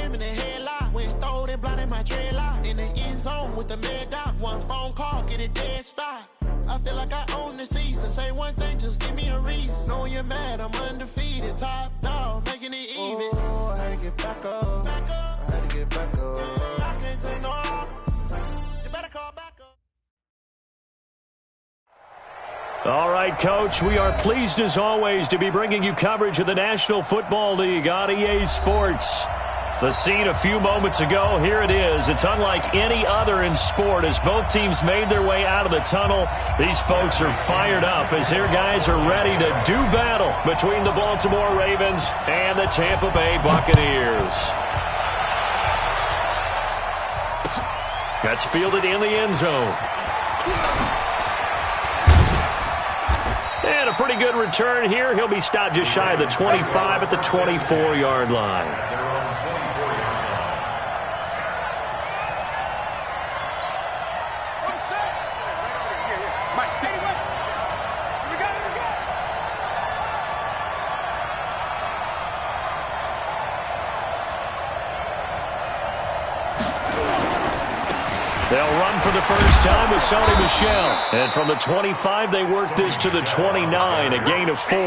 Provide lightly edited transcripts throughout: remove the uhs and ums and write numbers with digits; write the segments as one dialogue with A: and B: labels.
A: him in the headlock. Went throw it, blinded my dreadlock. In the end zone with the medrano. One phone call, get it dead stop. I feel like I own the season. Say one thing, just give me a reason. Knowing you're mad, I'm undefeated. Top dog, making it even.
B: Oh, I had to get back up. I had to get back up.
A: I can't take no off. You better call back up.
C: All right, Coach, we are pleased as always to be bringing you coverage of the National Football League on EA Sports. The scene a few moments ago, here it is. It's unlike any other in sport as both teams made their way out of the tunnel. These folks are fired up as their guys are ready to do battle between the Baltimore Ravens and the Tampa Bay Buccaneers. That's fielded in the end zone. And a pretty good return here. He'll be stopped just shy of the 25 at the 24-yard line. They'll run for the first time with Sony Michel. And from the 25, they work this to the 29, a gain of 4.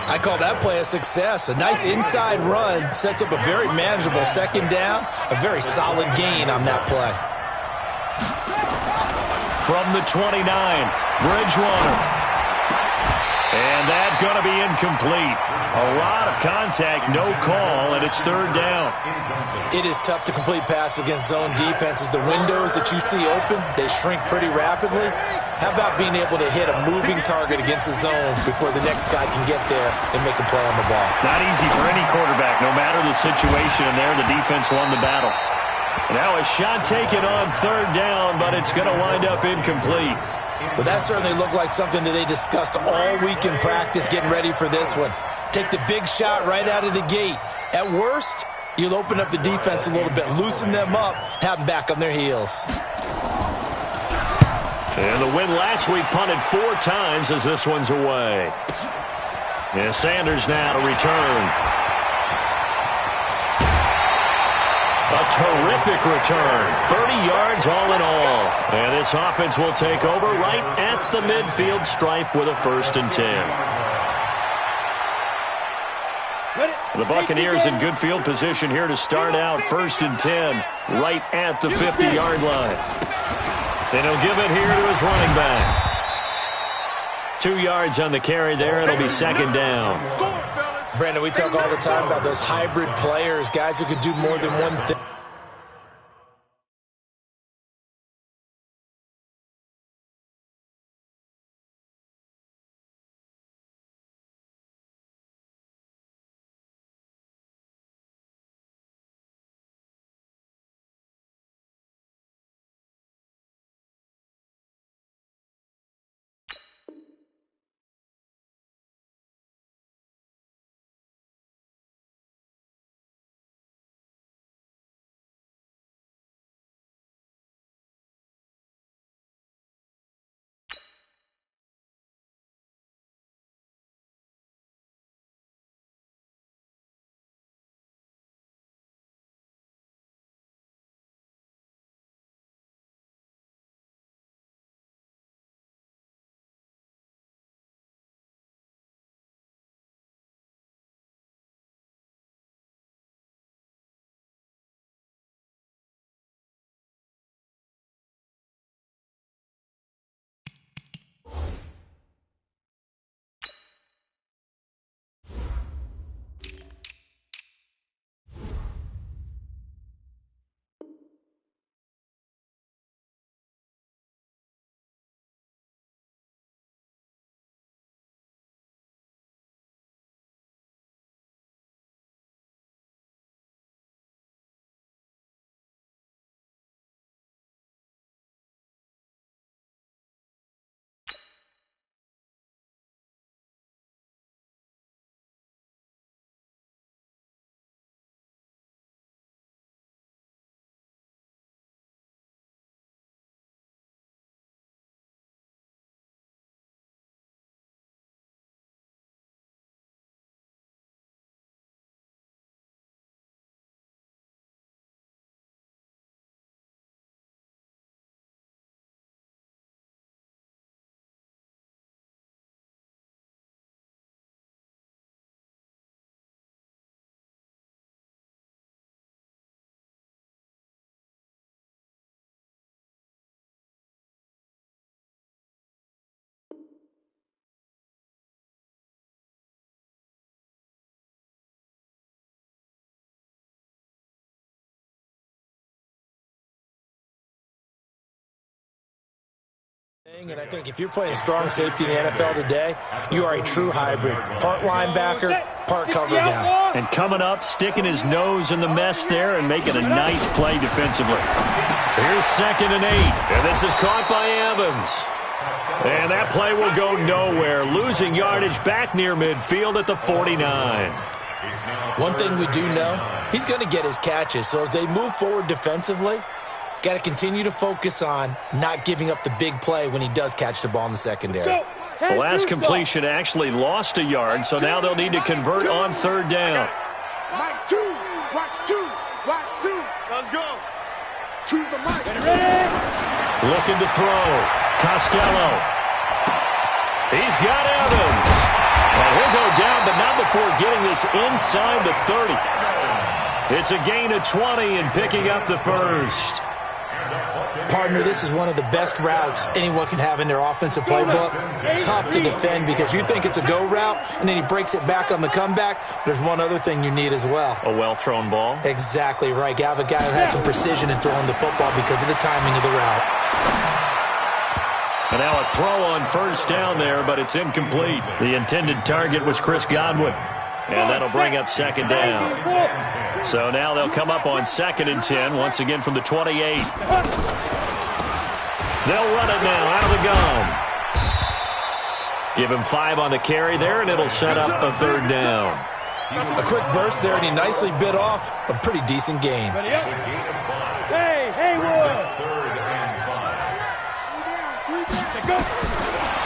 D: I call that play a success. A nice inside run sets up a very manageable second down, a very solid gain on that play.
C: From the 29, Bridgewater. And that's going to be incomplete. A lot of contact, no call, and it's third down.
D: It is tough to complete passes against zone defenses. The windows that you see open, they shrink pretty rapidly. How about being able to hit a moving target against a zone before the next guy can get there and make a play on the ball?
C: Not easy for any quarterback, no matter the situation, and there the defense won the battle. Now a shot taken on third down, but it's going to wind up incomplete.
D: Well, that certainly looked like something that they discussed all week in practice getting ready for this one. Take the big shot right out of the gate. At worst, you'll open up the defense a little bit, loosen them up, have them back on their heels.
C: And the win last week punted 4 times as this one's away. And Sanders now to return. A terrific return. 30 yards all in all. And this offense will take over right at the midfield stripe with a 1st and 10. The Buccaneers in good field position here to start out 1st and 10 right at the 50-yard line. And he'll give it here to his running back. 2 yards on the carry there. It'll be second down.
D: Brandon, we talk all the time about those hybrid players, guys who could do more than one thing. And I think if you're playing strong safety in the NFL today, you are a true hybrid. Part linebacker, part cover guy.
C: And coming up, sticking his nose in the mess there and making a nice play defensively. Here's 2nd and 8. And this is caught by Evans. And that play will go nowhere. Losing yardage back near midfield at the 49.
D: One thing we do know, he's going to get his catches. So as they move forward defensively, got to continue to focus on not giving up the big play when he does catch the ball in the secondary.
C: The last completion actually lost a yard, so now they'll need to convert on 3rd down.
E: Mike 2, watch 2, watch 2. Let's go. Choose the mic. Ready?
C: Looking to throw. Costello. He's got Evans. Well, he'll go down, but not before getting this inside the 30. It's a gain of 20 and picking up the first.
D: Partner, this is one of the best routes anyone can have in their offensive playbook. Tough to defend because you think it's a go route, and then he breaks it back on the comeback. There's one other thing you need as well.
C: A well-thrown ball?
D: Exactly right. You have a guy who has some precision in throwing the football because of the timing of the route.
C: And now a throw on 1st down there, but it's incomplete. The intended target was Chris Godwin. And that'll bring up 2nd down. So now they'll come up on 2nd and 10, once again from the 28. They'll run it now out of the gun. Give him 5 on the carry there, and it'll set up a 3rd down.
D: A quick burst there, and he nicely bit off a pretty decent gain.
E: Hey, Haywood.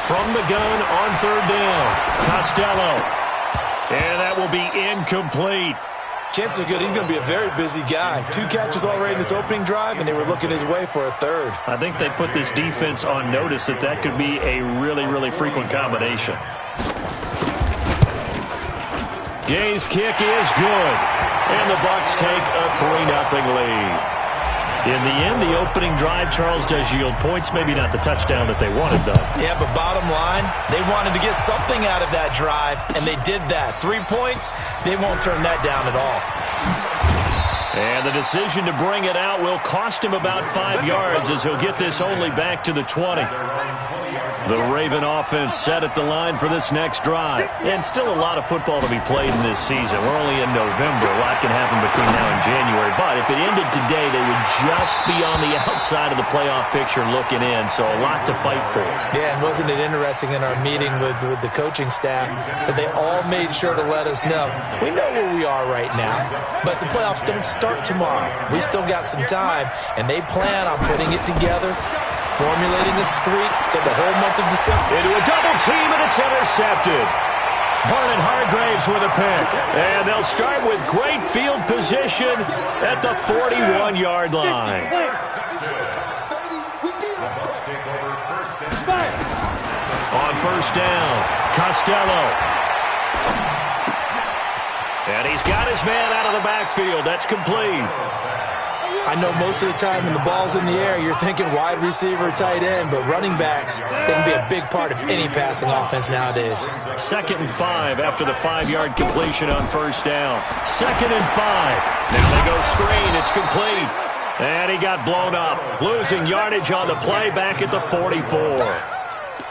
C: From the gun on 3rd down, Costello. And that will be incomplete.
D: Chances are good he's going to be a very busy guy. 2 catches already in this opening drive, and they were looking his way for a 3rd.
C: I think they put this defense on notice that could be a really, really frequent combination. Gay's kick is good. And the Bucs take a 3-0 lead. In the end, the opening drive, Charles, does yield points. Maybe not the touchdown that they wanted, though.
D: Yeah, but bottom line, they wanted to get something out of that drive, and they did that. 3 points, they won't turn that down at all.
C: And the decision to bring it out will cost him about 5 yards as he'll get this only back to the 20. The Raven offense set at the line for this next drive. And still a lot of football to be played in this season. We're only in November. A lot can happen between now and January. But if it ended today, they would just be on the outside of the playoff picture looking in. So a lot to fight for.
D: Yeah, and wasn't it interesting in our meeting with the coaching staff that they all made sure to let us know. We know where we are right now, but the playoffs don't start tomorrow. We still got some time, and they plan on putting it together, formulating a streak for the whole month of December.
C: Into a double team, and it's intercepted. Vernon Hargraves with a pick. And they'll start with great field position at the 41-yard line. On 1st down, Costello. And he's got his man out of the backfield. That's complete.
D: I know most of the time when the ball's in the air, you're thinking wide receiver, tight end, but running backs, they can be a big part of any passing offense nowadays.
C: 2nd and 5 after the 5-yard completion on 1st down. 2nd and 5. Now they go screen. It's complete. And he got blown up. Losing yardage on the play back at the 44.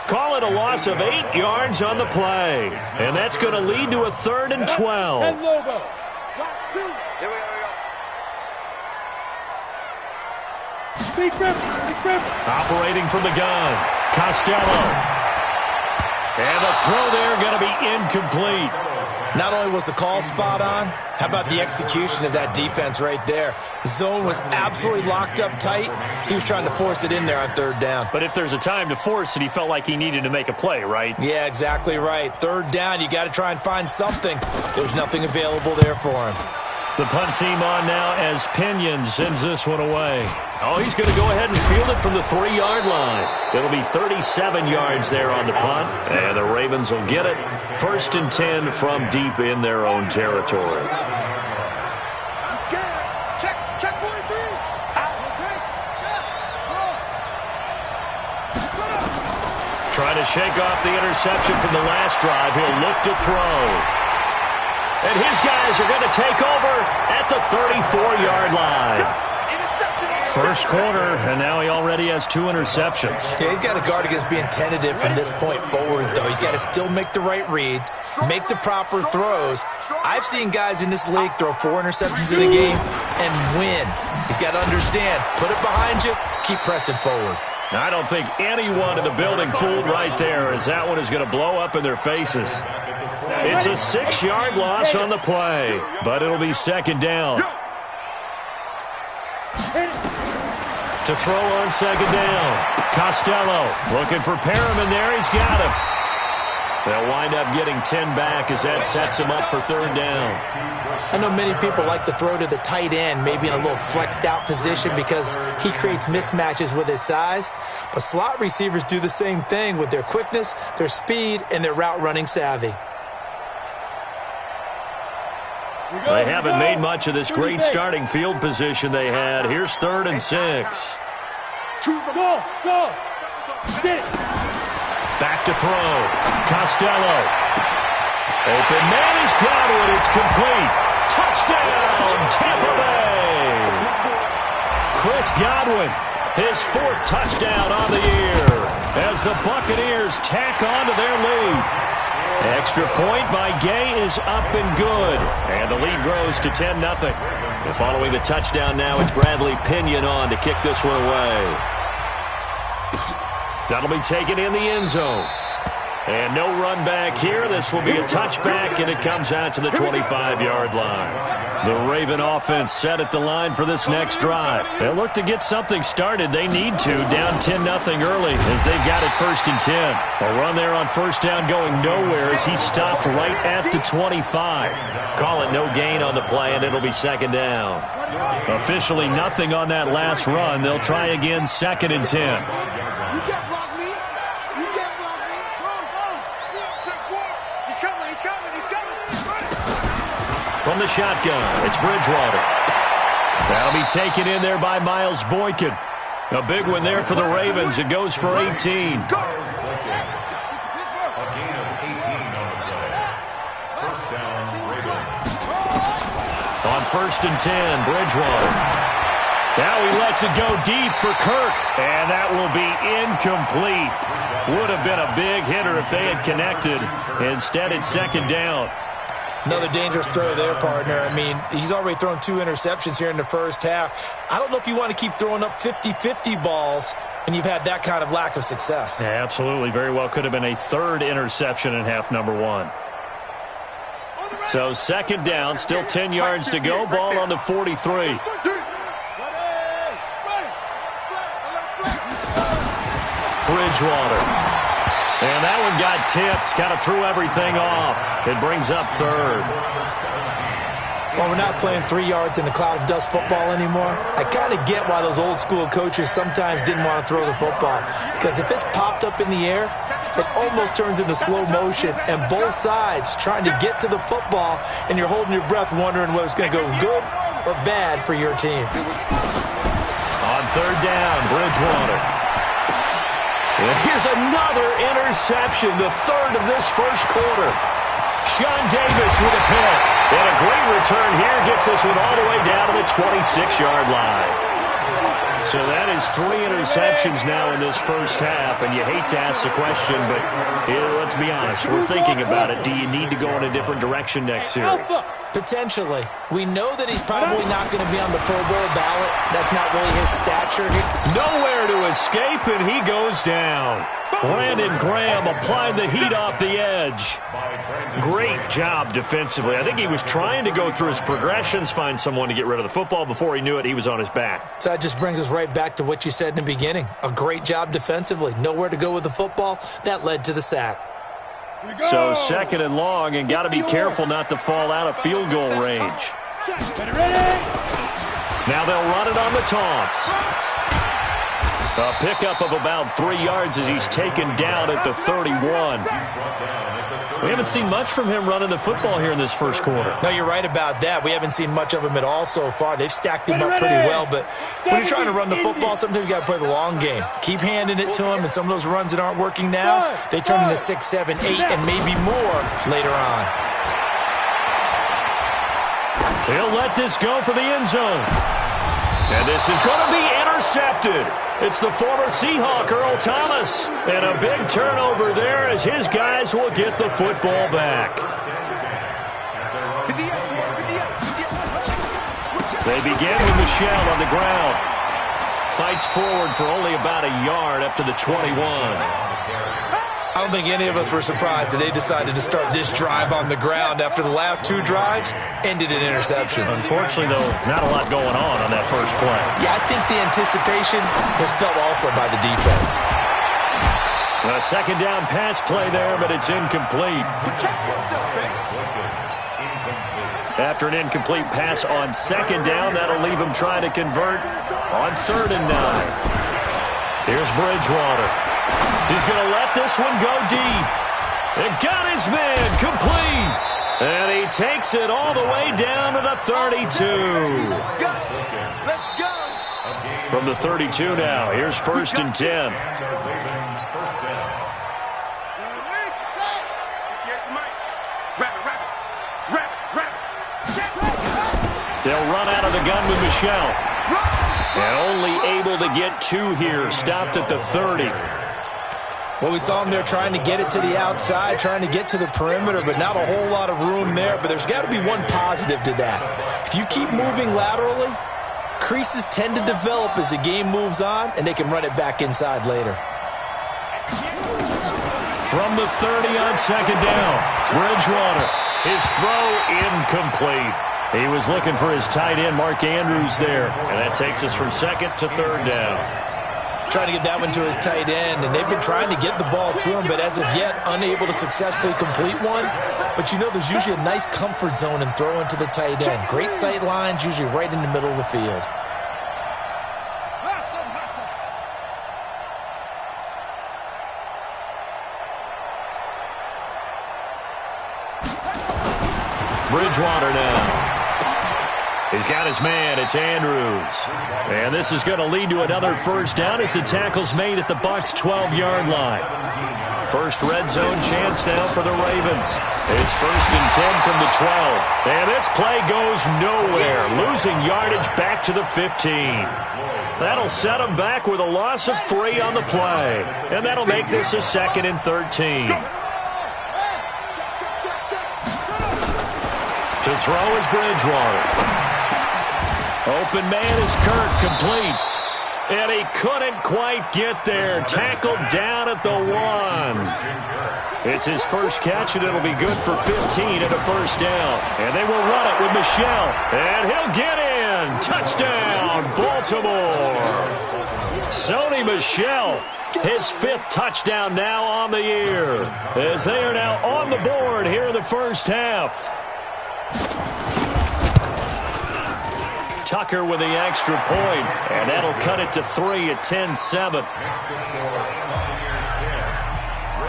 C: Call it a loss of 8 yards on the play. And that's going to lead to a 3rd and 12. Operating from the gun, Costello. And the throw there going to be incomplete.
D: Not only was the call spot on, how about the execution of that defense right there? The zone was absolutely locked up tight. He was trying to force it in there on 3rd down.
C: But if there's a time to force it, he felt like he needed to make a play, right?
D: Yeah, exactly right. 3rd down, you got to try and find something. There's nothing available there for him.
C: The punt team on now as Pinion sends this one away. Oh, he's going to go ahead and field it from the 3-yard line. It'll be 37 yards there on the punt, and the Ravens will get it. 1st and 10 from deep in their own territory.
E: Check 43.
C: Trying to shake off the interception from the last drive. He'll look to throw. And his guys are going to take over at the 34-yard line. First quarter, and now he already has 2 interceptions.
D: Yeah, he's got to guard against being tentative from this point forward, though. He's got to still make the right reads, make the proper throws. I've seen guys in this league throw 4 interceptions in a game and win. He's got to understand, put it behind you, keep pressing forward.
C: I don't think anyone in the building fooled right there, as that one is going to blow up in their faces. It's a 6-yard loss on the play, but it'll be second down. To throw on second down, Costello looking for Perriman there. He's got him. They'll wind up getting 10 back as that sets him up for third down.
D: I know many people like to throw to the tight end, maybe in a little flexed out position because he creates mismatches with his size. But slot receivers do the same thing with their quickness, their speed, and their route running savvy.
C: They haven't made much of this great starting field position they had. Here's 3rd and 6. Back to throw. Costello. Open man is Godwin. It's complete. Touchdown, Tampa Bay. Chris Godwin, his 4th touchdown on the year as the Buccaneers tack on to their lead. Extra point by Gay is up and good. And the lead grows to 10-0. Following the touchdown now, it's Bradley Pinion on to kick this one away. That'll be taken in the end zone. And no run back here. This will be a touchback, and it comes out to the 25-yard line. The Raven offense set at the line for this next drive. They'll look to get something started. They need to, down 10-0 early as they've got it 1st and 10. A run there on first down going nowhere as he stopped right at the 25. Call it no gain on the play, and it'll be second down. Officially nothing on that last run. They'll try again 2nd and 10.
E: You can't block me. You can't block me. Go. He's coming.
C: From the shotgun, it's Bridgewater. That'll be taken in there by Miles Boykin. A big one there for the Ravens. It goes for 18. On 1st and 10, Bridgewater. Now he lets it go deep for Kirk, and that will be incomplete. Would have been a big hitter if they had connected. Instead, it's second down.
D: Another dangerous throw there, partner. I mean, he's already thrown 2 interceptions here in the first half. I don't know if you want to keep throwing up 50-50 balls, and you've had that kind of lack of success.
C: Yeah, absolutely. Very well could have been a 3rd interception in half number 1. So second down, still 10 yards to go. Ball on the 43. Bridgewater. And that one got tipped. Kind of threw everything off. It brings up 3rd.
D: Well, we're not playing 3 yards in the cloud of dust football anymore. I kind of get why those old school coaches sometimes didn't want to throw the football. Because if it's popped up in the air, it almost turns into slow motion. And both sides trying to get to the football, and you're holding your breath wondering whether it's going to go good or bad for your team.
C: On 3rd down, Bridgewater. And here's another interception, the 3rd of this first quarter. Sean Davis with a pick. And a great return here gets this one all the way down to the 26-yard line. So that is 3 interceptions now in this first half, and you hate to ask the question, but let's be honest, we're thinking about it. Do you need to go in a different direction next series?
D: Potentially. We know that he's probably not going to be on the Pro Bowl ballot. That's not really his stature.
C: Nowhere to escape, and he goes down. Brandon Graham applied the heat off the edge. Great job defensively. I think he was trying to go through his progressions, find someone to get rid of the football. Before he knew it, he was on his back.
D: So that just brings us right back to what you said in the beginning. A great job defensively. Nowhere to go with the football. That led to the sack.
C: So 2nd and long, and got to be careful not to fall out of field goal range. Now they'll run it on the taunts. A pickup of about 3 yards as he's taken down at the 31. We haven't seen much from him running the football here in this first quarter.
D: No, you're right about that. We haven't seen much of him at all so far. They've stacked him up pretty well, but when you're trying to run the football, sometimes you got to play the long game. Keep handing it to him, and some of those runs that aren't working now, they turn into 6, 7, 8, and maybe more later on.
C: He'll let this go for the end zone. And this is going to be intercepted. It's the former Seahawk, Earl Thomas. And a big turnover there as his guys will get the football back. They begin with Michel on the ground. Fights forward for only about a yard up to the 21.
D: I don't think any of us were surprised that they decided to start this drive on the ground after the last two drives ended in interceptions.
C: Unfortunately, though, not a lot going on that first play.
D: Yeah, I think the anticipation was felt also by the defense.
C: A second down pass play there, but it's incomplete. After an incomplete pass on second down, that'll leave him trying to convert on 3rd and 9. Here's Bridgewater. He's going to let this one go deep. And got his man complete. And he takes it all the way down to the 32.
E: Let's go.
C: From the 32 now, here's 1st and 10. They'll run out of the gun with Michel. And only able to get 2 here. Stopped at the 30.
D: Well, we saw him there trying to get it to the outside, trying to get to the perimeter, but not a whole lot of room there. But there's got to be one positive to that. If you keep moving laterally, creases tend to develop as the game moves on, and they can run it back inside later.
C: From the 30 on second down, Bridgewater. His throw incomplete. He was looking for his tight end, Mark Andrews, there. And that takes us from 2nd to 3rd down.
D: Trying to get that one to his tight end, and they've been trying to get the ball to him, but as of yet, unable to successfully complete one. But you know, there's usually a nice comfort zone in throwing to the tight end. Great sight lines, usually right in the middle of the field.
C: Bridgewater now. He's got his man. It's Andrews. And this is going to lead to another first down as the tackle's made at the Bucs' 12-yard line. First red zone chance now for the Ravens. It's 1st and 10 from the 12. And this play goes nowhere. Losing yardage back to the 15. That'll set them back with a loss of 3 on the play. And that'll make this a 2nd and 13. To throw is Bridgewater. Open man is Kirk, complete. And he couldn't quite get there. Tackled down at the 1. It's his first catch, and it'll be good for 15 and a first down. And they will run it with Michel. And he'll get in. Touchdown, Baltimore. Sony Michel, his 5th touchdown now on the year. As they are now on the board here in the first half. Tucker with the extra point, and that'll cut it to 3 at 10-7.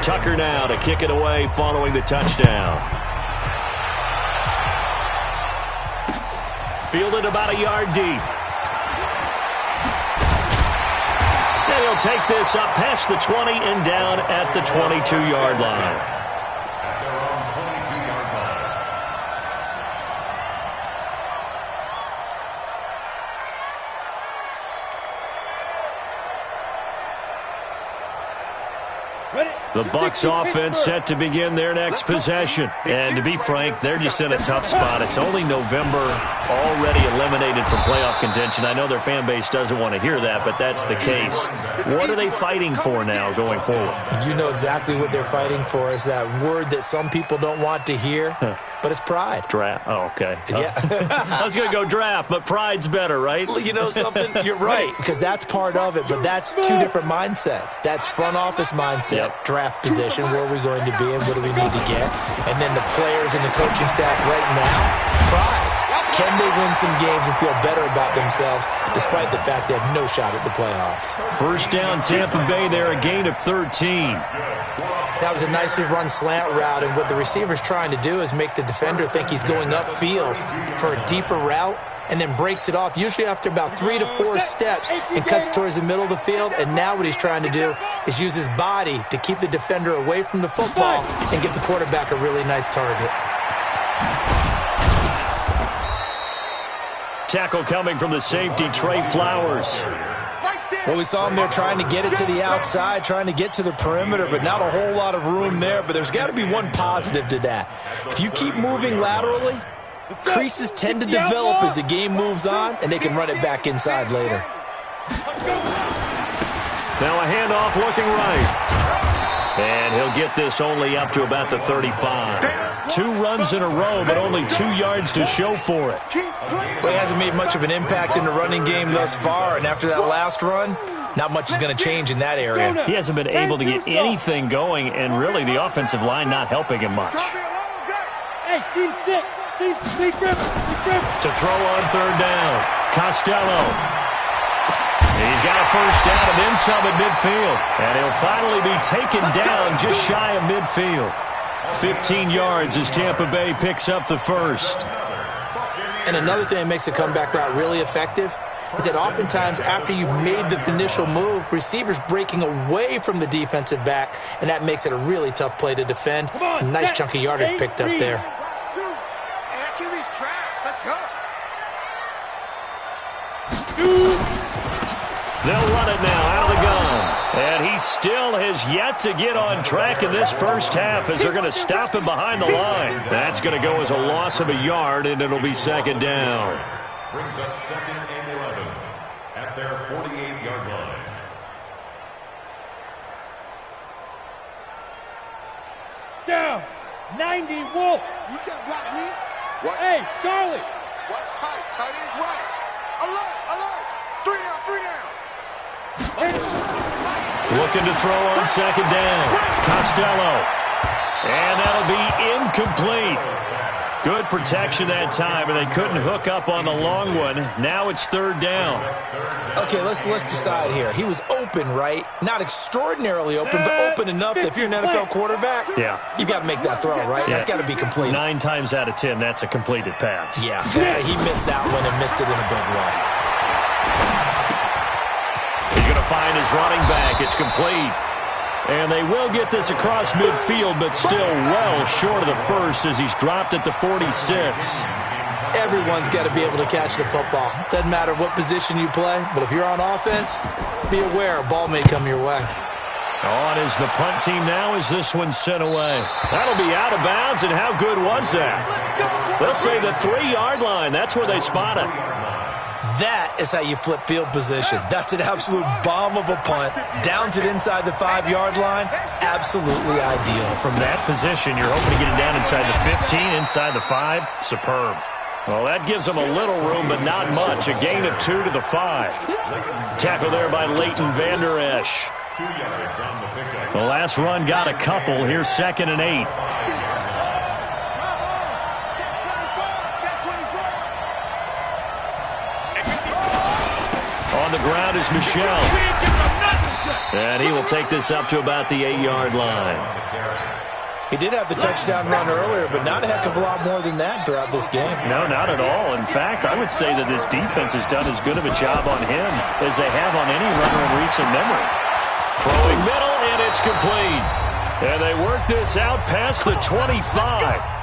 C: Tucker now to kick it away following the touchdown. Fielded about a yard deep. And he'll take this up past the 20 and down at the 22-yard line. The Bucs offense set to begin their next possession. And to be frank, they're just in a tough spot. It's only November, already eliminated from playoff contention. I know their fan base doesn't want to hear that, but that's the case. What are they fighting for now going forward?
D: You know exactly what they're fighting for. Is that word that some people don't want to hear, but it's pride.
C: Draft. Oh, okay.
D: Yeah.
C: I was going to go draft, but pride's better, right?
D: You know something? You're right, because that's part of it, but that's 2 different mindsets. That's front office mindset, draft position, where are we going to be and what do we need to get? And then the players and the coaching staff right now, pride. Can they win some games and feel better about themselves despite the fact they have no shot at the playoffs?
C: First down, Tampa Bay there, a gain of 13.
D: That was a nicely run slant route, and what the receiver's trying to do is make the defender think he's going upfield for a deeper route, and then breaks it off, usually after about 3 to 4 steps, and cuts towards the middle of the field. And now what he's trying to do is use his body to keep the defender away from the football and give the quarterback a really nice target.
C: Tackle coming from the safety, Trey Flowers.
D: Well, we saw him there trying to get it to the outside, trying to get to the perimeter, but not a whole lot of room there. But there's got to be one positive to that. If you keep moving laterally, creases tend to develop as the game moves on, and they can run it back inside later.
C: Now a handoff looking right. And he'll get this only up to about the 35. 2 runs in a row, but only 2 yards to show for it.
D: Well, he hasn't made much of an impact in the running game thus far, and after that last run, not much is going to change in that area.
C: He hasn't been able to get anything going, and really the offensive line not helping him much.
F: Hey, team 6.
C: To throw on 3rd down. Costello. He's got a first down and then some at midfield. And he'll finally be taken down just shy of midfield. 15 yards as Tampa Bay picks up the first.
D: And another thing that makes a comeback route really effective is that oftentimes after you've made the initial move, receivers breaking away from the defensive back, and that makes it a really tough play to defend. A nice chunk of yardage picked up there.
C: They'll run it now out of the gun. And he still has yet to get on track in this first half as they're going to stop him behind the line. That's going to go as a loss of a yard, and it'll be 2nd down.
G: Brings up 2nd and 11 at their 48-yard line.
F: Down. 90, Wolf.
E: You can't block me. What?
F: Hey, Charlie.
E: Watch tight. Tight is right. Alert. 3 down.
C: Looking to throw on 2nd down. Costello. And that'll be incomplete. Good protection that time, and they couldn't hook up on the long one. Now it's 3rd down.
D: Okay, let's decide here. He was open, right? Not extraordinarily open, but open enough that if you're an NFL quarterback, you got to make that throw, right?
C: Yeah.
D: That's got to be complete.
C: 9 times out of 10, that's a completed pass.
D: Yeah, he missed that one and missed it in a big way.
C: He's going to find his running back. It's complete. And they will get this across midfield, but still well short of the first as he's dropped at the 46.
D: Everyone's got to be able to catch the football. Doesn't matter what position you play, but if you're on offense, be aware a ball may come your way.
C: On is the punt team now as this one's sent away. That'll be out of bounds, and how good was that? They'll say the 3-yard line. That's where they spot it.
D: That is how you flip field position. That's an absolute bomb of a punt. Downs it inside the 5-yard line. Absolutely ideal.
C: From that position, you're hoping to get it down inside the 15, inside the 5. Superb. Well, that gives them a little room, but not much. A gain of 2 to the 5. Tackle there by Leighton Vander Esch.
G: 2 yards on the pickup.
C: The last run got a couple. Here's 2nd and 8. On the ground is Michel. And he will take this up to about the 8-yard line.
D: He did have the touchdown run earlier, but not a heck of a lot more than that throughout this game.
C: No, not at all. In fact, I would say that this defense has done as good of a job on him as they have on any runner in recent memory. Throwing middle, and it's complete. And they work this out past the 25.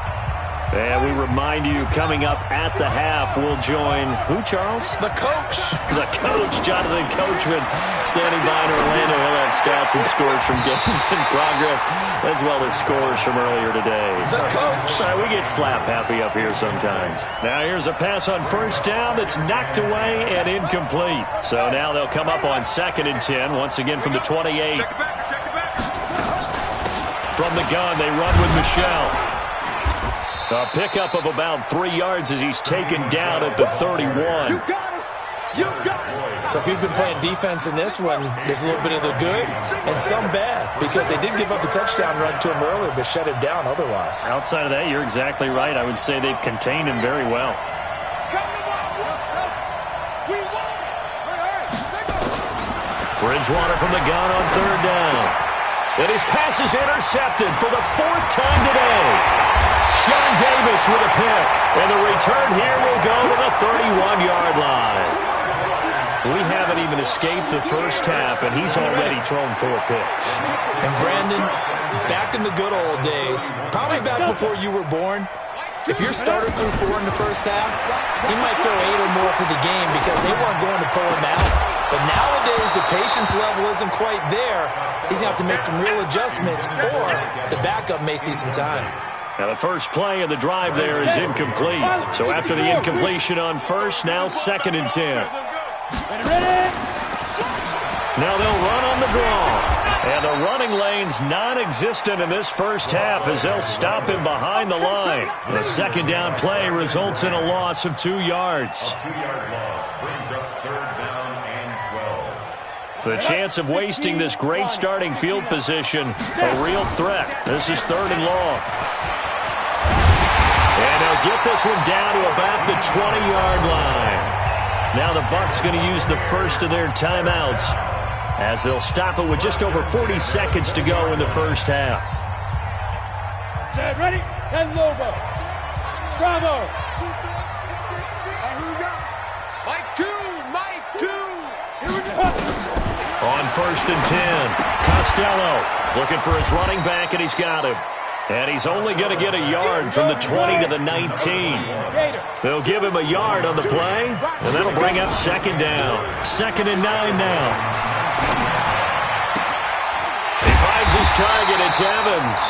C: And we remind you, coming up at the half, we'll join who, Charles?
D: The coach.
C: The coach, Jonathan Coachman, standing by in Orlando. He'll have stats and scores from games in progress, as well as scores from earlier today.
D: The coach.
C: We get slap happy up here sometimes. Now here's a pass on 1st down that's knocked away and incomplete. So now they'll come up on 2nd and 10, once again from the 28. From the gun, they run with Michel. A pickup of about 3 yards as he's taken down at the 31.
D: So if you've been playing defense in this one, there's a little bit of the good and some bad, because they did give up the touchdown run to him earlier, but shut him down otherwise.
C: Outside of that, you're exactly right. I would say they've contained him very well. Bridgewater from the gun on 3rd down. And his pass is intercepted for the 4th time today. Sean Davis with a pick. And the return here will go to the 31-yard line. We haven't even escaped the first half, and he's already thrown 4 picks.
D: And Brandon, back in the good old days, probably back before you were born, If your starter threw 4 in the first half, he might throw 8 or more for the game because they weren't going to pull him out. But nowadays, the patience level isn't quite there. He's going to have to make some real adjustments, or the backup may see some time.
C: Now, the first play of the drive there is incomplete. So after the incompletion on first, now 2nd and 10. Now they'll run on the draw. And the running lane's non-existent in this first half as they'll stop him behind the line. The 2nd down play results in a loss of 2 yards.
G: A 2-yard loss brings up 3rd down and 12.
C: The chance of wasting this great starting field position, a real threat. This is 3rd and long. And they'll get this one down to about the 20-yard line. Now the Bucs going to use the first of their timeouts, as they'll stop it with just over 40 seconds to go in the first half.
F: Set, ready? 10 logo. Bravo.
E: Here we go. Mike 2. Here we go.
C: On 1st and 10, Costello looking for his running back, and he's got him. And he's only going to get a yard from the 20 to the 19. They'll give him a yard on the play, and that'll bring up 2nd down. 2nd and 9 now. He finds his target. It's Evans.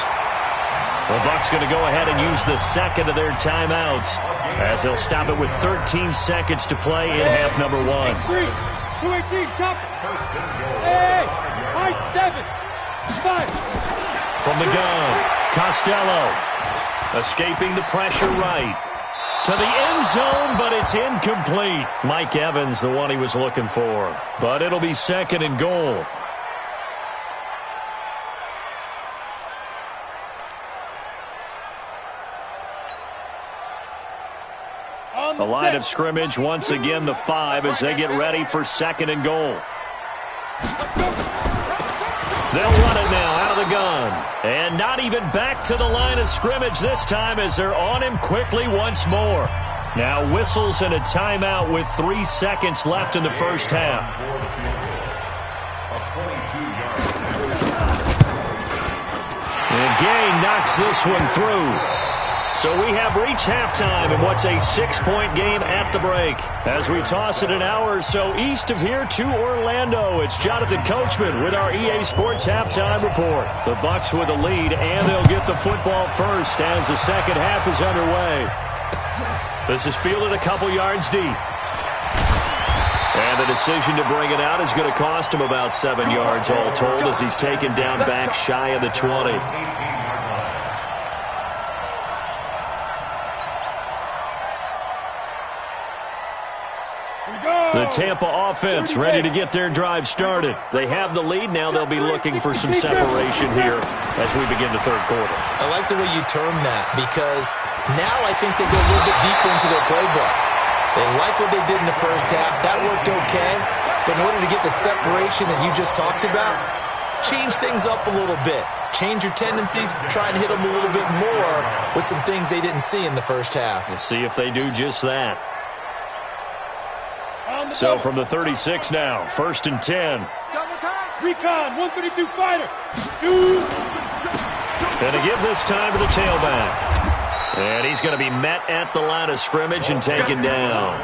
C: The Bucs going to go ahead and use the 2nd of their timeouts, as they'll stop it with 13 seconds to play in half number 1.
F: 218, chop. Hey, high 7. 5.
C: From the gun, Costello escaping the pressure right to the end zone, but it's incomplete. Mike Evans, the one he was looking for. But it'll be 2nd and goal. The line of scrimmage, once again the 5 as they get ready for 2nd and goal. They'll run it now out of the gun. And not even back to the line of scrimmage this time as they're on him quickly once more. Now whistles and a timeout with 3 seconds left in the first half. And Gay knocks this one through. So we have reached halftime in what's a 6-point game at the break. As we toss it an hour or so east of here to Orlando, it's Jonathan Coachman with our EA Sports Halftime Report. The Bucs with a lead, and they'll get the football first as the second half is underway. This is fielded a couple yards deep. And the decision to bring it out is going to cost him about 7 yards all told as he's taken down back shy of the 20. The Tampa offense ready to get their drive started. They have the lead. Now they'll be looking for some separation here as we begin the 3rd quarter.
D: I like the way you term that, because now I think they go a little bit deeper into their playbook. They like what they did in the first half. That worked okay. But in order to get the separation that you just talked about, change things up a little bit. Change your tendencies. Try and hit them a little bit more with some things they didn't see in the first half.
C: We'll see if they do just that. So from the 36 now, 1st and 10.
F: Recon, 132 fighter. Shoot.
C: And to give this time to the tailback. And he's going to be met at the line of scrimmage and taken down.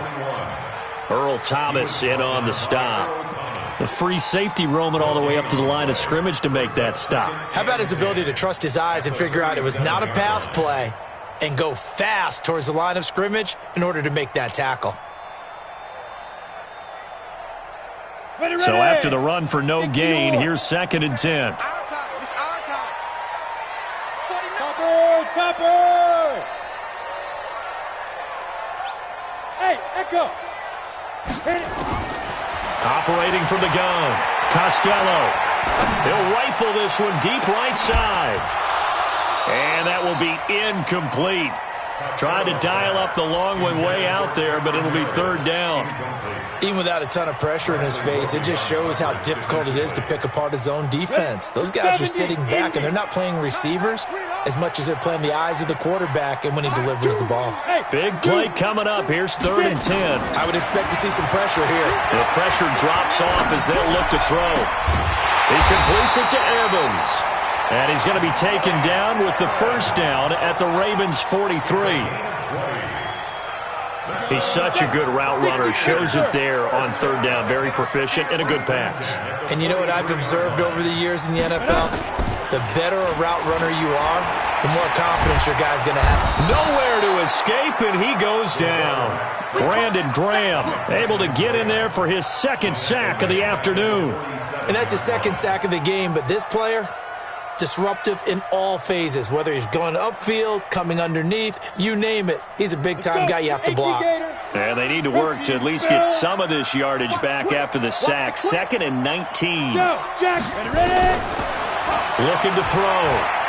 C: Earl Thomas in on the stop. The free safety roaming all the way up to the line of scrimmage to make that stop.
D: How about his ability to trust his eyes and figure out it was not a pass play and go fast towards the line of scrimmage in order to make that tackle.
C: So after the run for no gain, here's 2nd and 10.
F: Topper! Hey, Echo! Hit it!
C: Operating from the gun, Costello. He'll rifle this one deep right side. And that will be incomplete. Trying to dial up the long one way out there, but it'll be 3rd down.
D: Even without a ton of pressure in his face, it just shows how difficult it is to pick apart his own defense. Those guys are sitting back, and they're not playing receivers as much as they're playing the eyes of the quarterback and when he delivers the ball.
C: Big play coming up. Here's 3rd and 10.
D: I would expect to see some pressure here.
C: The pressure drops off as they'll look to throw. He completes it to Evans. And he's going to be taken down with the first down at the Ravens' 43. He's such a good route runner. Shows it there on third down. Very proficient and a good pass.
D: And you know what I've observed over the years in the NFL? The better a route runner you are, the more confidence your guy's going to have.
C: Nowhere to escape, and he goes down. Brandon Graham able to get in there for his second sack of the afternoon.
D: And that's his second sack of the game, but this player, disruptive in all phases, whether he's going upfield, coming underneath, you name it. He's a big-time guy you have to block.
C: And they need to work to at least get some of this yardage back after the sack. 2nd and 19.
F: Go, Jack, ready?
C: Looking to throw.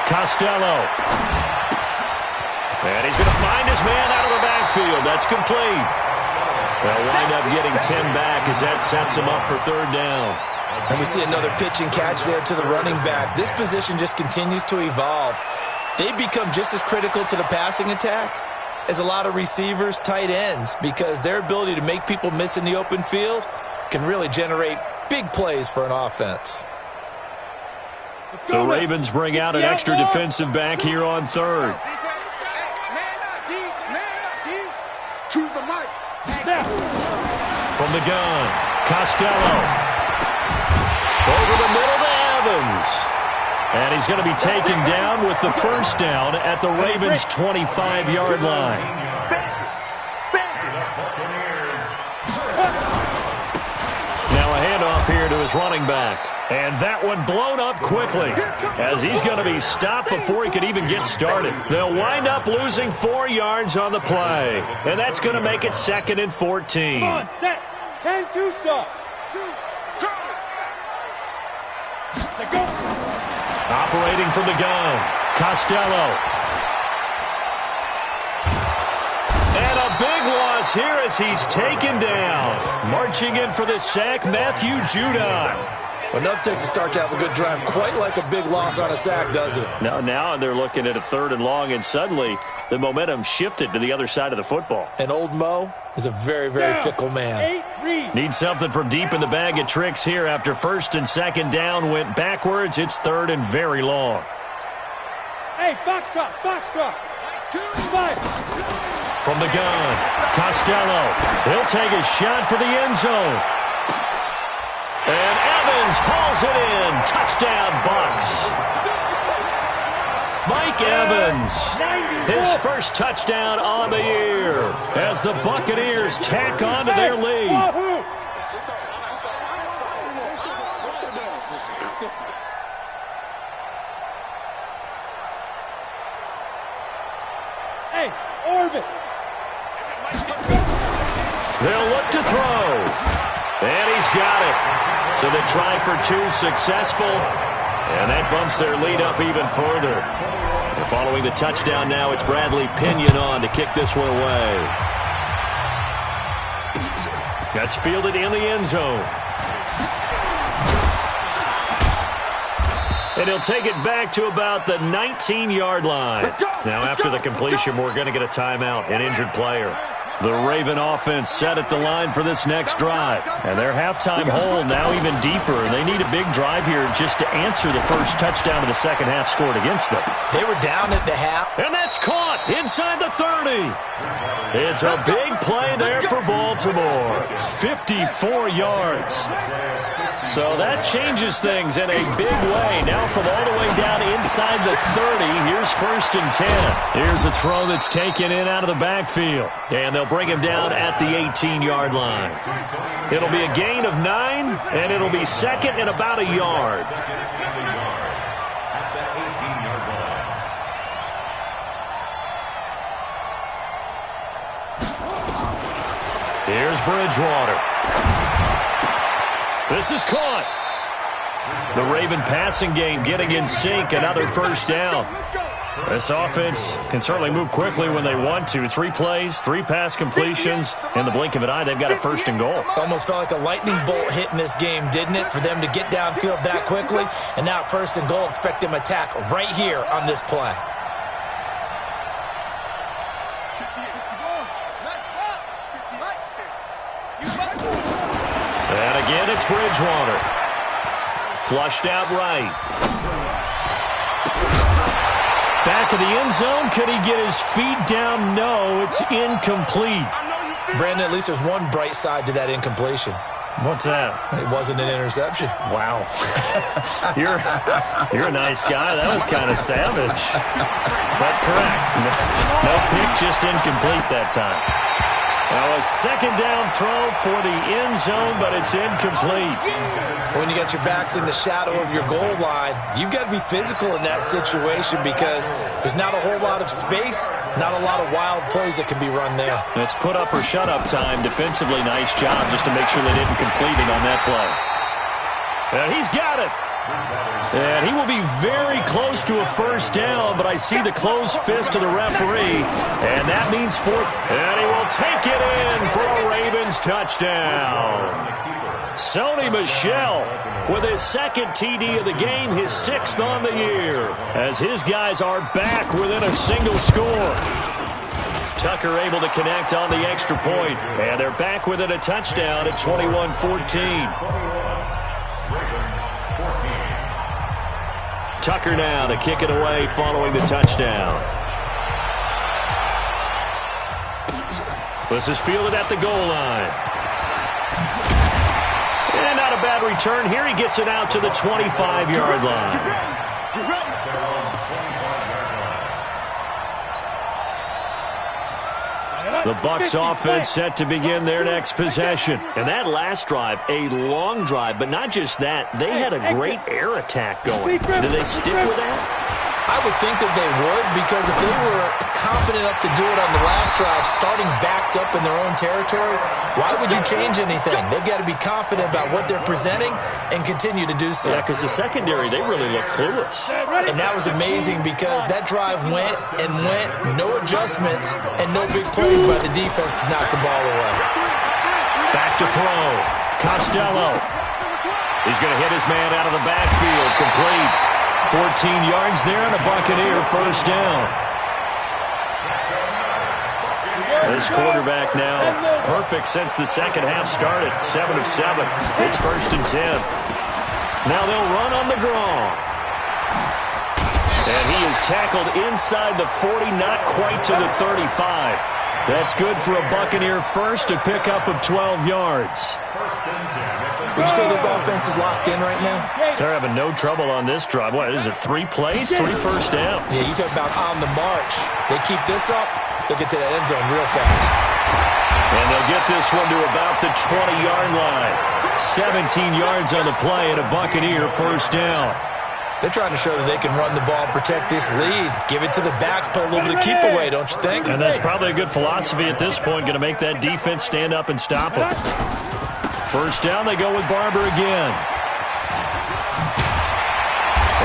C: Costello. And he's going to find his man out of the backfield. That's complete. They'll wind up getting 10 back as that sets him up for third down.
D: And we see another pitch and catch there to the running back. This position just continues to evolve. They become just as critical to the passing attack as a lot of receivers, tight ends, because their ability to make people miss in the open field can really generate big plays for an offense.
C: The Ravens bring out an extra defensive back here on third.
E: Choose the mic.
C: From the gun, Costello. Over the middle to Evans. And he's going to be taken down with the first down at the Ravens' 25-yard line. Now a handoff here to his running back. And that one blown up quickly as he's going to be stopped before he could even get started. They'll wind up losing 4 yards on the play. And that's going to make it 2nd and 14.
F: Come on, set. 10-2 stop. Go.
C: Operating from the gun, Costello. And a big loss here as he's taken down. Marching in for the sack, Matthew Judon.
D: Well, enough takes to start to have a good drive. Quite like a big loss on a sack, does it?
C: Now they're looking at a 3rd and long, and suddenly the momentum shifted to the other side of the football.
D: And old Mo is a very, very fickle man.
C: Need something from deep in the bag of tricks here after 1st and 2nd down went backwards. It's 3rd and very long.
F: Hey, box drop. 2-5.
C: From the gun, Costello. He'll take a shot for the end zone. And Evans hauls it in. Touchdown, Bucs. Mike Evans, his first touchdown on the year as the Buccaneers tack on to their lead.
F: Hey, orbit.
C: They'll look to throw. And he's got it. So they try for 2 successful. And that bumps their lead up even further. And following the touchdown now, it's Bradley Pinion on to kick this one away. That's fielded in the end zone. And he'll take it back to about the 19-yard line. Now after the completion, we're going to get a timeout, an injured player. The Raven offense set at the line for this next drive. And their halftime hole now even deeper. And they need a big drive here just to answer the first touchdown of the second half scored against them.
D: They were down at the half.
C: And that's caught inside the 30. It's a big play there for Baltimore. 54 yards. So that changes things in a big way. Now from all the way down inside the 30, here's 1st and 10. Here's a throw that's taken in out of the backfield. And they'll bring him down at the 18-yard line. It'll be a gain of 9, and it'll be 2nd and about a yard. Here's Bridgewater. This is caught. The Raven passing game getting in sync. Another first down. This offense can certainly move quickly when they want to. 3 plays, 3 pass completions. In the blink of an eye, they've got a 1st and goal.
D: Almost felt like a lightning bolt hit in this game, didn't it? For them to get downfield that quickly. And now 1st and goal, expect them to attack right here on this play.
C: And again, it's Bridgewater. Flushed out right. Back of the end zone. Could he get his feet down? No, it's incomplete.
D: Brandon, at least there's one bright side to that incompletion.
C: What's that?
D: It wasn't an interception.
C: Wow. You're a nice guy. That was kind of savage. But correct. No pick, just incomplete that time. Now a second down throw for the end zone, but it's incomplete.
D: When you got your backs in the shadow of your goal line, you've got to be physical in that situation because there's not a whole lot of space, not a lot of wild plays that can be run there.
C: It's put up or shut up time. Defensively, nice job just to make sure they didn't complete it on that play. And he's got it. And he will be very close to a first down, but I see the closed fist of the referee, and that means fourth. And he will take it in for a Ravens touchdown. Sony Michel with his second TD of the game, his 6th on the year, as his guys are back within a single score. Tucker able to connect on the extra point, and they're back within a touchdown at 21-14. Tucker now to kick it away following the touchdown. This is fielded at the goal line. And not a bad return here. He gets it out to the 25-yard line. The Bucs offense set to begin their next possession. And that last drive, a long drive, but not just that. They had a great air attack going. Do they stick with that?
D: I would think that they would, because if they were confident enough to do it on the last drive, starting backed up in their own territory, why would you change anything? They've got to be confident about what they're presenting and continue to do so.
C: Yeah, because the secondary, they really look clueless.
D: And that was amazing because that drive went and went, no adjustments, and no big plays by the defense to knock the ball away.
C: Back to throw. Costello. He's going to hit his man out of the backfield. Complete. 14 yards there and a Buccaneer first down. This quarterback now perfect since the second half started. 7 of 7. It's 1st and 10. Now they'll run on the draw. And he is tackled inside the 40, not quite to the 35. That's good for a Buccaneer first, a pickup of 12 yards.
D: Would you say this offense is locked in right now?
C: They're having no trouble on this drive. What, is it 3 plays? 3 first downs?
D: Yeah, you talk about on the march. They keep this up, they'll get to that end zone real fast.
C: And they'll get this one to about the 20-yard line. 17 yards on the play and a Buccaneer first down.
D: They're trying to show that they can run the ball, protect this lead, give it to the backs, play a little bit of keep away, don't you think?
C: And that's probably a good philosophy at this point, going to make that defense stand up and stop them. First down, they go with Barber again.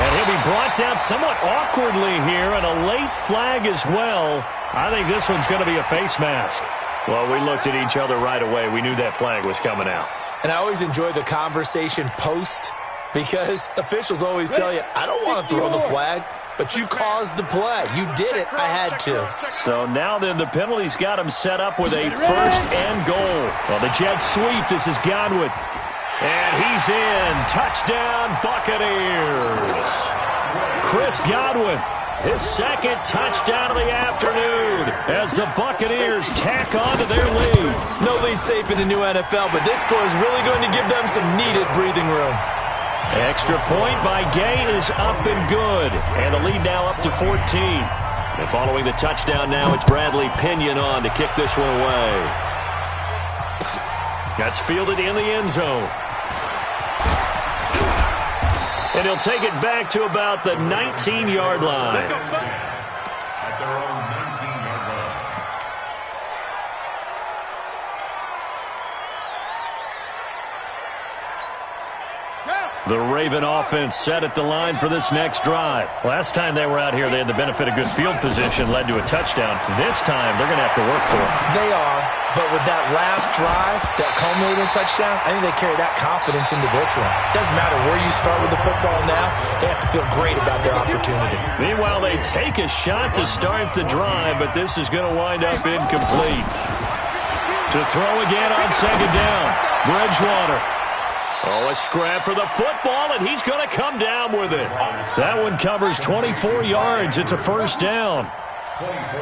C: And he'll be brought down somewhat awkwardly here, and a late flag as well. I think this one's going to be a face mask. Well, we looked at each other right away. We knew that flag was coming out.
D: And I always enjoy the conversation post, because officials always tell you, I don't want to throw the flag, but you caused the play. You did it. I had to.
C: So now then the penalty's got him set up with a first and goal. Well, the jet sweep. This is Godwin. And he's in. Touchdown, Buccaneers. Chris Godwin, his second touchdown of the afternoon as the Buccaneers tack on to their lead.
D: No lead safe in the new NFL, but this score is really going to give them some needed breathing room.
C: Extra point by Gay is up and good. And the lead now up to 14. And following the touchdown now, it's Bradley Pinion on to kick this one away. That's fielded in the end zone. And he'll take it back to about the 19-yard line.
G: At their own 19-yard line.
C: The Raven offense set at the line for this next drive. Last time they were out here, they had the benefit of good field position, led to a touchdown. This time, they're going to have to work for it.
D: They are, but with that last drive that culminated in a touchdown, I think they carry that confidence into this one. Doesn't matter where you start with the football now, they have to feel great about their opportunity.
C: Meanwhile, they take a shot to start the drive, but this is going to wind up incomplete. To throw again on second down, Bridgewater. Oh, a scrap for the football, and he's going to come down with it. That one covers 24 yards. It's a first down.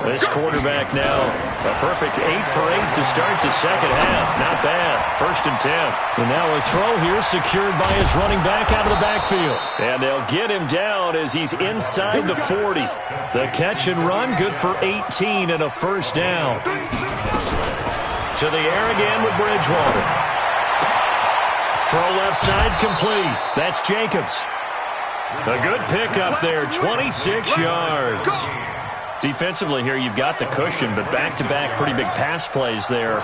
C: This quarterback now, a perfect 8 for 8 to start the second half. Not bad. 1st and 10. And now a throw here secured by his running back out of the backfield. And they'll get him down as he's inside the 40. The catch and run, good for 18 and a first down. To the air again with Bridgewater. Throw left side complete. That's Jacobs. A good pickup there, 26 yards. Defensively here, you've got the cushion, but back-to-back pretty big pass plays there.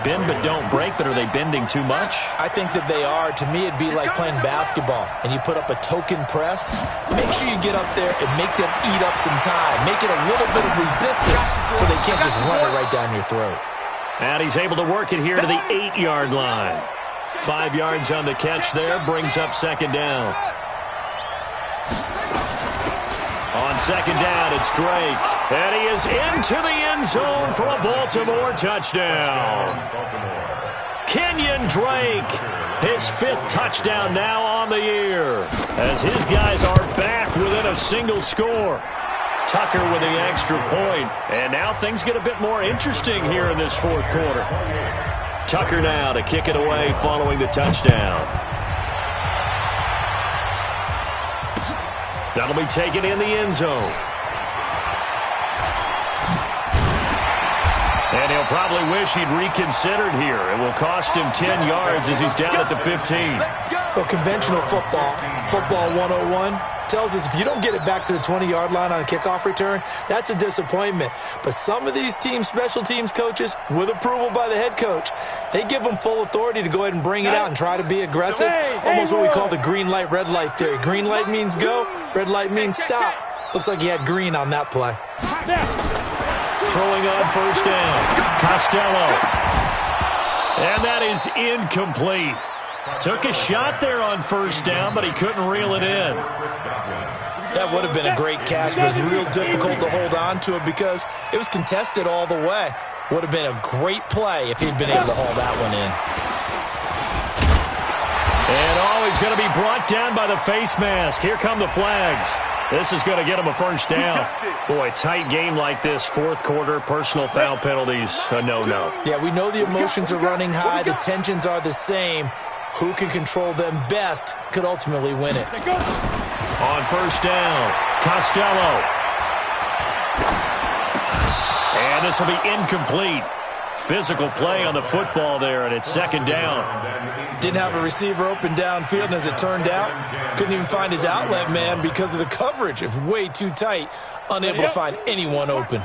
C: Bend but don't break, but are they bending too much?
D: I think that they are. To me, it'd be like playing basketball, and you put up a token press. Make sure you get up there and make them eat up some time. Make it a little bit of resistance so they can't just run it right down your throat.
C: And he's able to work it here to the 8-yard line. 5 yards on the catch there, brings up second down. On second down, it's Drake. And he is into the end zone for a Baltimore touchdown. Kenyon Drake, his 5th touchdown now on the year, as his guys are back within a single score. Tucker with the extra point. And now things get a bit more interesting here in this 4th quarter. Tucker now to kick it away following the touchdown. That'll be taken in the end zone. And he'll probably wish he'd reconsidered here. It will cost him 10 yards as he's down at the 15.
D: Well, conventional football 101, tells us if you don't get it back to the 20-yard line on a kickoff return, that's a disappointment. But some of these teams, special teams coaches, with approval by the head coach, they give them full authority to go ahead and bring it out and try to be aggressive. Almost what we call the green light, red light theory. Green light means go, red light means stop. Looks like he had green on that play.
C: Throwing on first down, Costello. And that is incomplete. Took a shot there on first down, but he couldn't reel it in.
D: That would have been a great catch, but it was real difficult to hold on to it because it was contested all the way. Would have been a great play if he'd been able to hold that one in.
C: And he's going to be brought down by the face mask. Here come the flags. This is going to get him a first down. Boy, tight game like this, 4th quarter, personal foul penalties, a no-no.
D: Yeah, we know the emotions are running high. The tensions are the same. Who can control them best could ultimately win it.
C: On first down, Costello. And this will be incomplete. Physical play on the football there, and it's second down.
D: Didn't have a receiver open downfield, and as it turned out, couldn't even find his outlet man because of the coverage. It was way too tight, unable to find anyone open.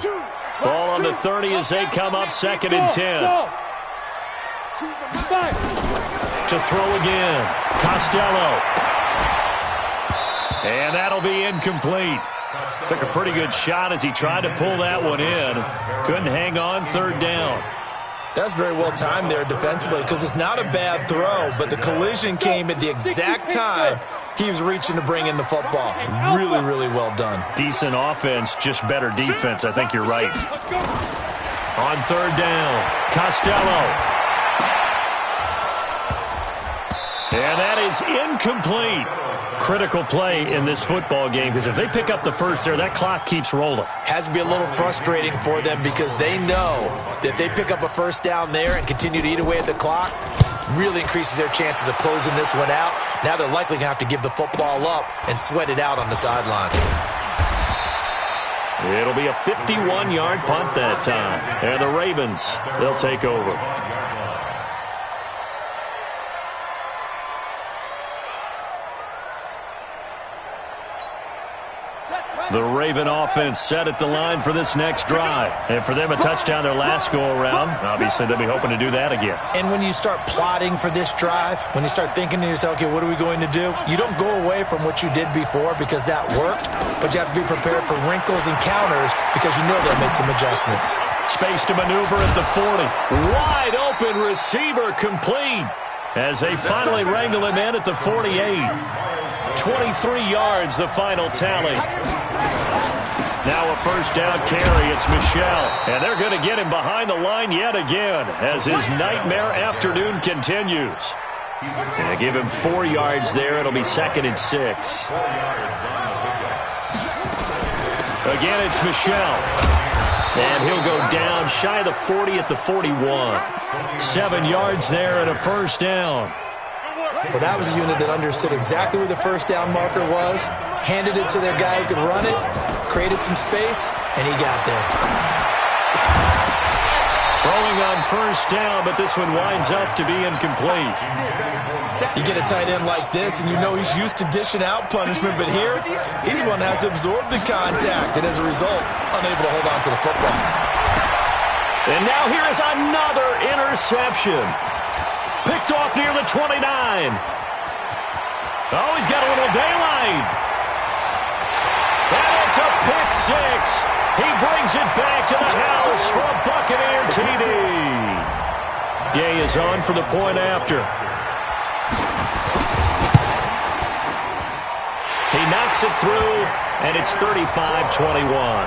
C: Ball on the 30 as they come up 2nd and 10. To throw again, Costello. And that'll be incomplete. Took a pretty good shot as he tried to pull that one in. Couldn't hang on, 3rd down.
D: That's very well timed there defensively because it's not a bad throw, but the collision came at the exact time he was reaching to bring in the football. Really, really well done.
C: Decent offense, just better defense. I think you're right. On 3rd down, Costello. And that is incomplete. Critical play in this football game because if they pick up the first there, that clock keeps rolling.
D: Has to be a little frustrating for them because they know that if they pick up a first down there and continue to eat away at the clock, really increases their chances of closing this one out. Now they're likely going to have to give the football up and sweat it out on the sideline.
C: It'll be a 51-yard punt that time. And the Ravens, they'll take over. The Raven offense set at the line for this next drive. And for them, a touchdown their last go-around. Obviously, they'll be hoping to do that again.
D: And when you start plotting for this drive, when you start thinking to yourself, okay, what are we going to do? You don't go away from what you did before because that worked, but you have to be prepared for wrinkles and counters because you know they'll make some adjustments.
C: Space to maneuver at the 40. Wide open receiver complete as they finally wrangle him in at the 48. 23 yards, the final tally. Now a first down carry. It's Michel. And they're going to get him behind the line yet again as his nightmare afternoon continues. And they give him 4 yards there. It'll be 2nd and 6. Again, it's Michel. And he'll go down shy of the 40 at the 41. 7 yards there and a first down.
D: Well, that was a unit that understood exactly where the first down marker was, handed it to their guy who could run it, created some space, and he got there.
C: Throwing on first down, but this one winds up to be incomplete.
D: You get a tight end like this, and you know he's used to dishing out punishment, but here, he's one that has to absorb the contact, and as a result, unable to hold on to the football.
C: And now here is another interception. Picked off near the 29. Oh, he's got a little daylight. And it's a pick 6. He brings it back to the house for a Buccaneer TD. Gay is on for the point after. He knocks it through, and it's 35-21.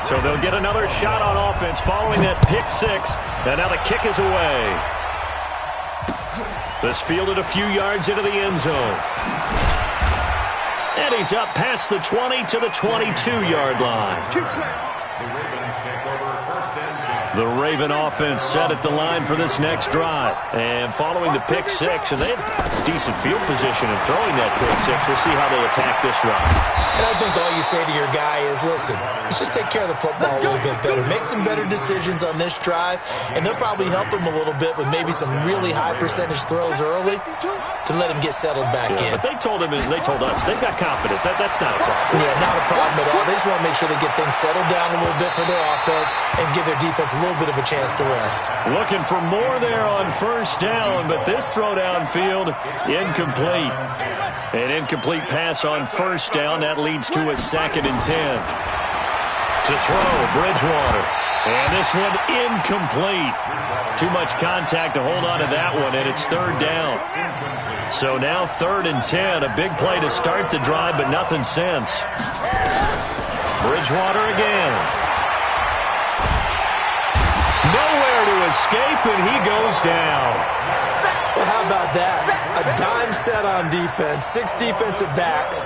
C: So they'll get another shot on offense following that pick 6, and now the kick is away. This fielded a few yards into the end zone. And he's up past the 20 to the 22-yard line. The Raven offense set at the line for this next drive. And following the pick 6, and they have decent field position in throwing that pick 6. We'll see how they attack this drive.
D: And I think all you say to your guy is, listen, let's just take care of the football a little bit better. Make some better decisions on this drive, and they'll probably help him a little bit with maybe some really high percentage throws early to let him get settled back in.
C: But they told us they've got confidence. That's not a problem.
D: Yeah, not a problem at all. They just want to make sure they get things settled down a little bit for their offense and give their defense a little bit of a chance to rest.
C: Looking for more there on first down, but this throw downfield, incomplete. An incomplete pass on first down. That leads to a 2nd and 10. To throw, Bridgewater. And this one incomplete. Too much contact to hold on to that one, and it's 3rd down. So now 3rd and 10. A big play to start the drive, but nothing since. Bridgewater again. Nowhere to escape, and he goes down.
D: Well, how about that? A dime set on defense, 6 defensive backs.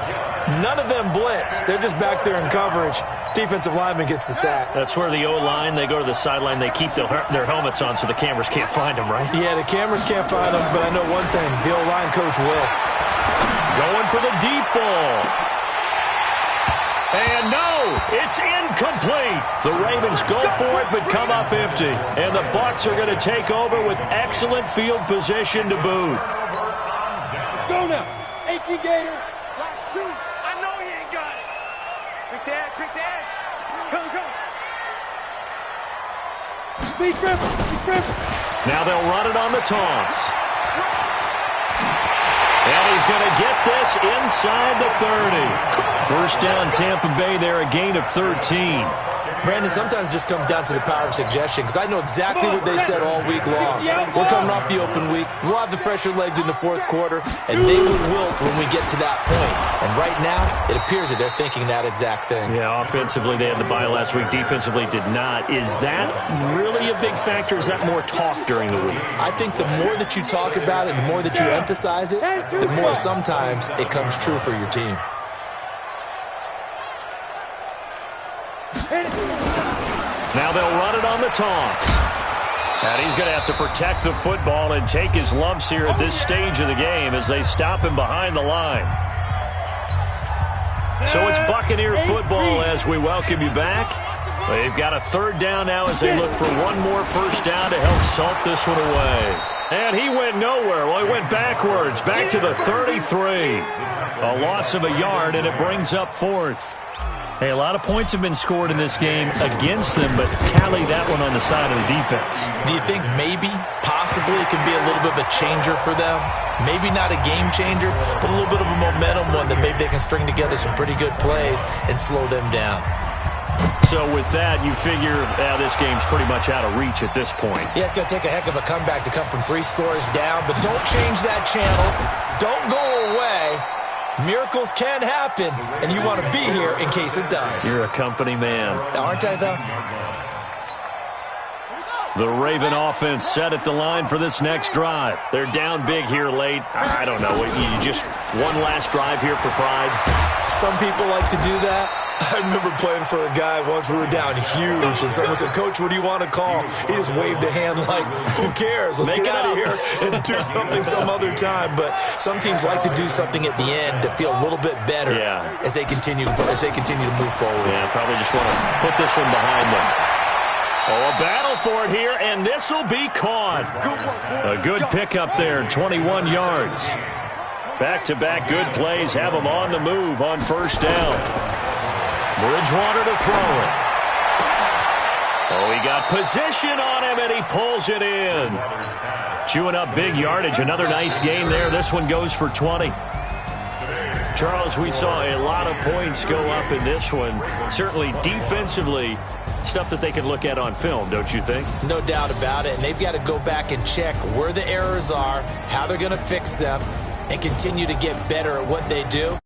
D: None of them blitz. They're just back there in coverage. Defensive lineman gets the sack.
C: That's where the O-line, they go to the sideline, they keep their helmets on so the cameras can't find them, right?
D: Yeah, the cameras can't find them, but I know one thing. The O-line coach will.
C: Going for the deep ball. And no, it's incomplete. The Ravens go for it, but come up empty. And the Bucs are going to take over with excellent field position to boot.
F: Let's go now. 18 Gators.
E: Last 2. I know he ain't got it. Pick the edge, pick the edge. Come.
F: Speed Griffin.
C: Now they'll run it on the toss. And he's going to get this inside the 30. First down, Tampa Bay there, a gain of 13.
D: Brandon, sometimes it just comes down to the power of suggestion, because I know exactly what they said all week long. We're coming off the open week. We'll have the fresher legs in the 4th quarter, and they will wilt when we get to that point. And right now, it appears that they're thinking that exact thing.
C: Yeah, offensively, they had the bye last week. Defensively, did not. Is that really a big factor? Is that more talk during the week?
D: I think the more that you talk about it, the more that you emphasize it, the more sometimes it comes true for your team.
C: Now they'll run it on the toss. And he's going to have to protect the football and take his lumps here at this stage of the game as they stop him behind the line. So it's Buccaneer football as we welcome you back. They've got a 3rd down now as they look for one more first down to help salt this one away. And he went nowhere. Well, he went backwards, back to the 33. A loss of a yard, and it brings up 4th. Hey, a lot of points have been scored in this game against them, but tally that one on the side of the defense.
D: Do you think maybe, possibly, it could be a little bit of a changer for them? Maybe not a game changer, but a little bit of a momentum one that maybe they can string together some pretty good plays and slow them down.
C: So with that, you figure this game's pretty much out of reach at this point.
D: Yeah, it's going to take a heck of a comeback to come from 3 scores down, but don't change that channel. Don't go away. Miracles can happen, and you want to be here in case it does.
C: You're a company man.
D: Aren't I, though?
C: The Raven offense set at the line for this next drive. They're down big here late. I don't know. You just one last drive here for pride?
D: Some people like to do that. I remember playing for a guy once. We were down huge, and someone said, "Coach, what do you want to call?" He just waved a hand like, "Who cares? Let's get out of here and do something some other time." But some teams like to do something at the end to feel a little bit better as they continue to move forward.
C: Yeah, probably just want to put this one behind them. Oh, a battle for it here, and this will be caught. A good pickup there, 21 yards. Back-to-back good plays have them on the move on first down. Bridgewater to throw it. Oh, he got position on him, and he pulls it in. Chewing up big yardage. Another nice gain there. This one goes for 20. Charles, we saw a lot of points go up in this one. Certainly defensively, stuff that they can look at on film, don't you think?
D: No doubt about it. And they've got to go back and check where the errors are, how they're going to fix them, and continue to get better at what they do.